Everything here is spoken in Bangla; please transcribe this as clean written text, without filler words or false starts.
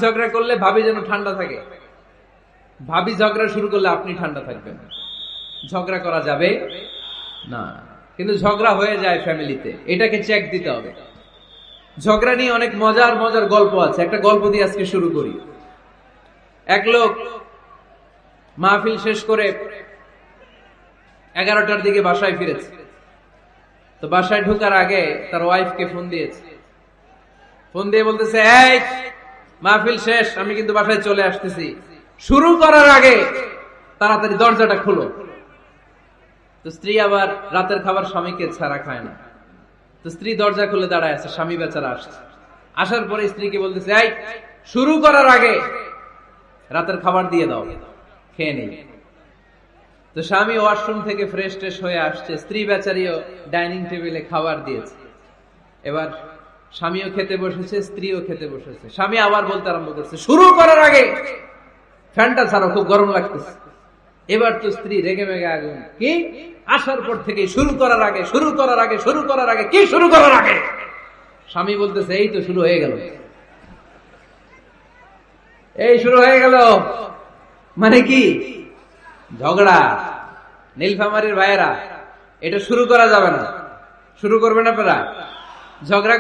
ঝগড়া করলে ভাবি যেন ঠান্ডা থাকে, ভাবি ঝগড়া শুরু করলে আপনি ঠান্ডা থাকবেন। ঝগড়া করা যাবে না, কিন্তু ঝগড়া হয়ে যায় ফ্যামিলিতে, এটাকে চেক দিতে হবে। ঝগড়া নিয়ে অনেক মজার মজার গল্প আছে, একটা গল্প দিয়ে আজকে শুরু করি। এক লোক মাহফিল শেষ করে 11টার দিকে বাসায় ফিরেছে। তো বাসায় ঢোকার আগে তার ওয়াইফকে ফোন দিয়েছে। ফোন দিয়ে বলতেছে, এই মাহফিল শেষ, আমি কিন্তু বাসায় চলে আসতেছি, শুরু করার আগে তাড়াতাড়ি দরজাটা খুলো। তো স্ত্রী আবার রাতের খাবার স্বামীকে ছাড়া খায় না, তো স্ত্রী দরজা খুলে দাঁড়ায় আছে, স্বামী বেচারা আসছে। আসার পরে স্ত্রীকে বলতেছে, এই শুরু করার আগে রাতের খাবার দিয়ে দাও, খেয়ে নেই। তো স্বামী ওয়াশরুম থেকে ফ্রেশ ট্রেশ হয়ে আসছে, স্ত্রী বেচারিও ডাইনিং টেবিলে খাবার দিয়েছে। এবার স্বামীও খেতে বসেছে, স্ত্রীও খেতে বসেছে। স্বামী আবার বলতে আরম্ভ করছে, শুরু করার আগে ফ্যানটা ছাড়ো, খুব গরম লাগতেছে। এবার তো স্ত্রী রেগে মেগে আগুন, কি আসার পর থেকে শুরু করার আগে, শুরু করার আগে, শুরু করার আগে, কি শুরু করার আগে? স্বামী বলতেছে, এই তো শুরু হয়ে গেল, এই শুরু হয়ে গেল। মানে কি? ঝগড়া। নীলফামারীর ভাইয়েরা, এটা শুরু করা যাবে না। শুরু করবেন আপনারা ঝগড়া।